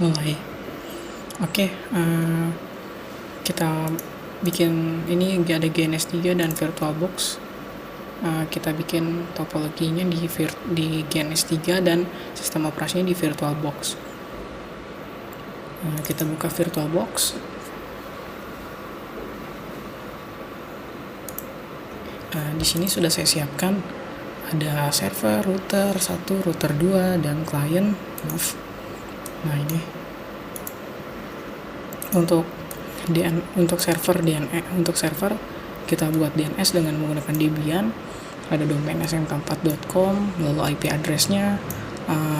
mulai. Oke, kita bikin ini ada GNS3 dan VirtualBox. Kita bikin topologinya di GNS3 dan sistem operasinya di VirtualBox. Kita buka VirtualBox. Di sini sudah saya siapkan ada server, router 1, router 2, dan klien. Nah, ini untuk server kita buat DNS dengan menggunakan Debian. Ada domain smk4.com, lalu IP address-nya,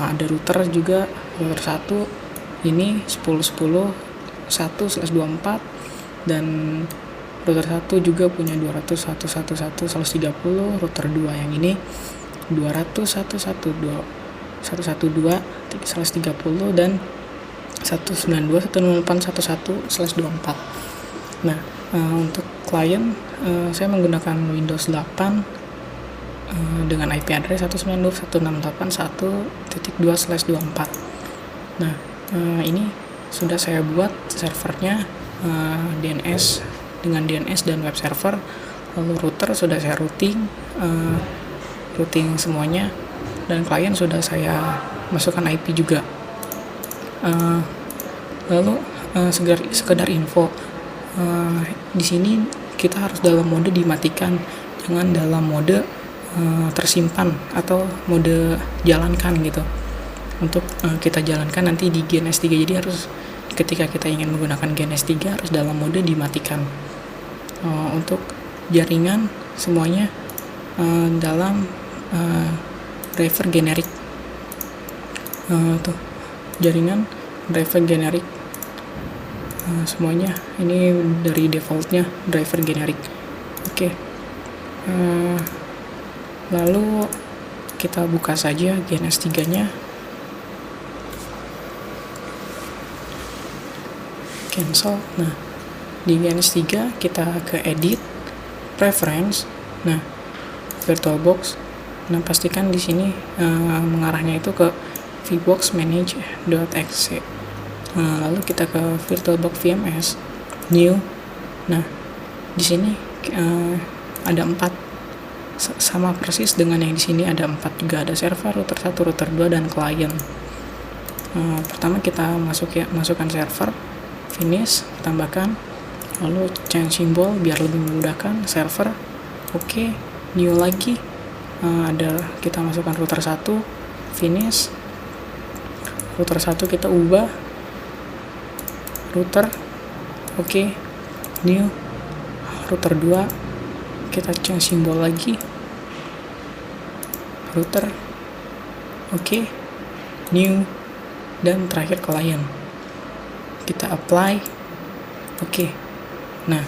ada router juga, router 1 ini 10.10.1/24, dan router 1 juga punya 200.111.130, router 2 yang ini 200.112.112/30 dan 192.168.11/24. Nah, untuk klien saya menggunakan Windows 8 dengan IP address 192.168.1.2/24. Nah, ini sudah saya buat servernya, DNS dengan DNS dan web server. Lalu router sudah saya routing semuanya, dan klien sudah saya masukkan IP juga. Lalu sekedar info, di sini kita harus dalam mode dimatikan, jangan dalam mode tersimpan atau mode jalankan gitu. Untuk kita jalankan nanti di GNS3, jadi harus ketika kita ingin menggunakan GNS3 harus dalam mode dimatikan. Untuk jaringan semuanya dalam driver generik. Jaringan driver generik semuanya ini dari defaultnya driver generik. Oke. Lalu kita buka saja GNS3 nya, cancel. Nah, di GNS3 kita ke edit, preference, nah VirtualBox. Nah, pastikan di sini mengarahnya itu ke vboxmanage.exe. Lalu kita ke VirtualBox VMS, new. Nah, di sini ada 4, sama persis dengan yang di sini ada 4 juga, ada server, router 1, router 2, dan klien. Pertama kita masukkan server, finish, tambahkan, lalu change symbol biar lebih memudahkan, server, oke, new lagi. Ada kita masukkan router 1, finish, router 1 kita ubah, router, oke, new, router 2 kita change symbol lagi, router, oke, new, dan terakhir klien. Kita apply, oke. Nah,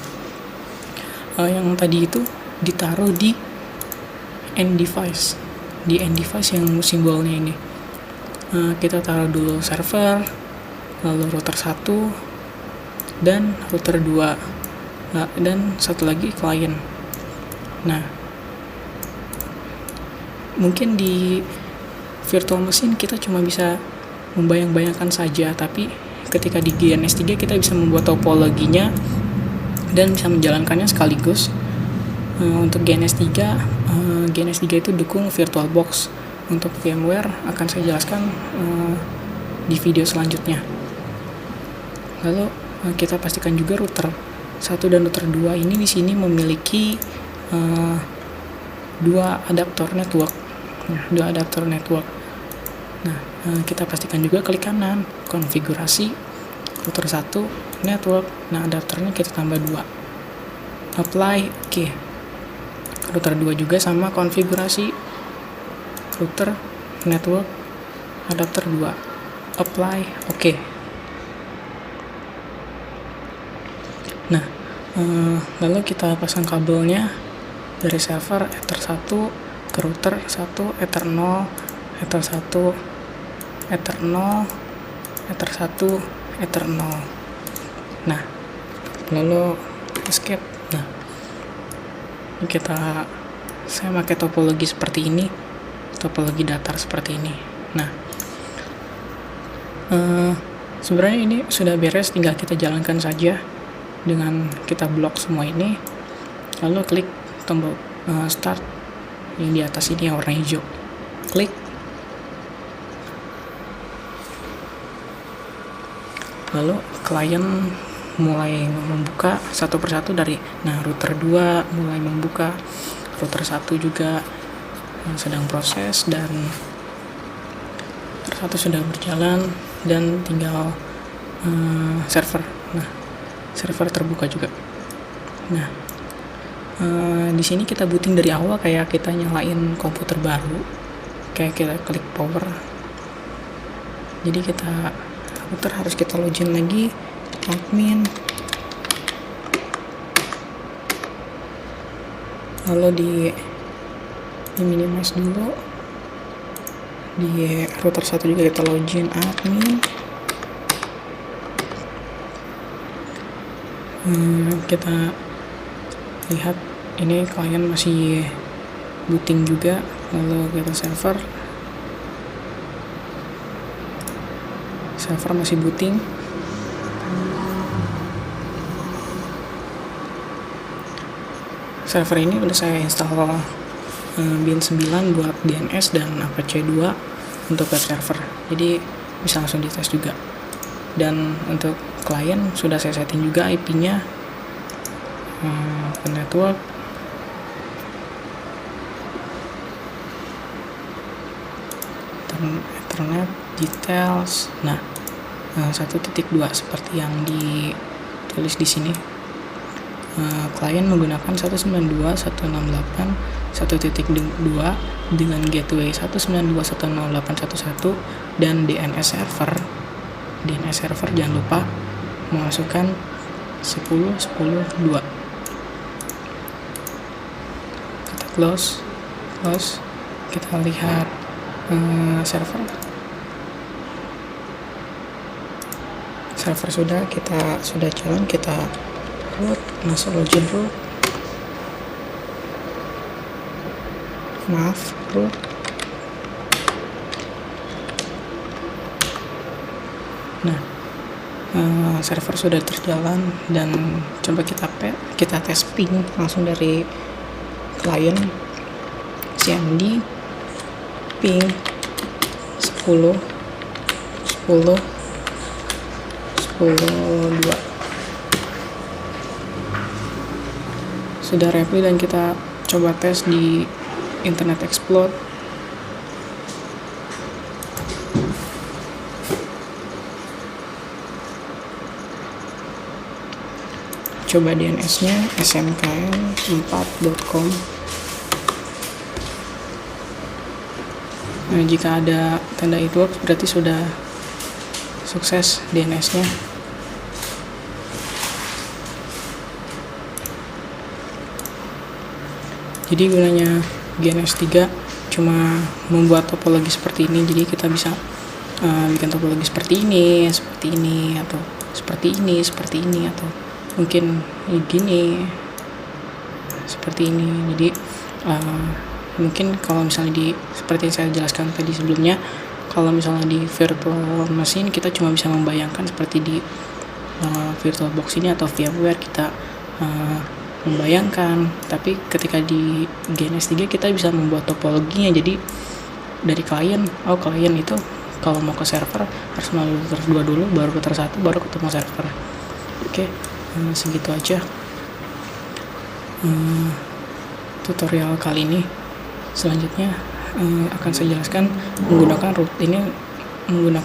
yang tadi itu ditaruh di end device, yang simbolnya ini. Kita taruh dulu server, lalu router 1, dan router 2, dan satu lagi klien. Nah, mungkin di virtual machine kita cuma bisa membayang-bayangkan saja, tapi ketika di GNS3 kita bisa membuat topologinya dan bisa menjalankannya sekaligus. Untuk GNS3 itu dukung VirtualBox. Untuk VMware akan saya jelaskan di video selanjutnya. Lalu kita pastikan juga router 1 dan router 2 ini di sini memiliki 2 adaptor network. Nah, kita pastikan juga klik kanan, konfigurasi, router 1, network. Nah, adaptornya kita tambah 2. Apply, oke. Router 2 juga sama, konfigurasi, router, network, adapter 2. Apply, oke. Nah, lalu kita pasang kabelnya dari server Ether 1 ke router 1, Ether 0, Ether 1, Ether 0, Ether 1, Ether 0. Nah, lalu escape. Nah, saya pakai topologi seperti ini, topologi datar seperti ini. Nah, Sebenarnya ini sudah beres, tinggal kita jalankan saja dengan kita blok semua ini, lalu klik tombol start yang di atas ini yang warna hijau, klik, lalu klien mulai membuka satu persatu dari router 2 mulai membuka, router 1 juga sedang proses, dan router 1 sudah berjalan, dan tinggal server. Server terbuka juga. Di sini kita booting dari awal kayak kita nyalain komputer baru, kayak kita klik power. Jadi komputer harus kita login lagi, admin, lalu di minimize dulu. Di router 1 juga kita login admin. Kita lihat ini klien masih booting juga, lalu kita server masih booting. Server ini udah saya install bin 9 buat DNS dan Apache 2 untuk web server, jadi bisa langsung dites juga. Dan untuk klien sudah saya setting juga IP-nya ke network, Ethernet details. 1.2 seperti yang ditulis di sini. Klien menggunakan 192.168.1.2 dengan gateway 192.168.1.1 dan DNS server jangan lupa memasukkan 10.10.2. Kita close, kita lihat server sudah jalan. Kita root, masuk login root, root. Server sudah terjalan, dan coba kita tes ping langsung dari klien. CMD ping 10.10.2 sudah reply, dan kita coba tes di Internet Explorer. Coba DNS-nya smkn4.com. Jika ada tanda it works berarti sudah sukses DNS-nya. Jadi gunanya DNS 3 cuma membuat topologi seperti ini. Jadi kita bisa bikin topologi seperti ini, atau seperti ini, atau mungkin gini, seperti ini. Jadi mungkin kalau misalnya seperti yang saya jelaskan tadi sebelumnya, kalau misalnya di virtual machine kita cuma bisa membayangkan seperti di VirtualBox ini atau VMware kita membayangkan, tapi ketika di DNS 3 kita bisa membuat topologinya. Jadi dari klien itu kalau mau ke server harus melalui router 2 dulu, baru router 1, baru ketemu server. Oke. Segitu aja tutorial kali ini. Selanjutnya akan saya jelaskan menggunakan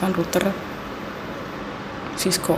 router Cisco.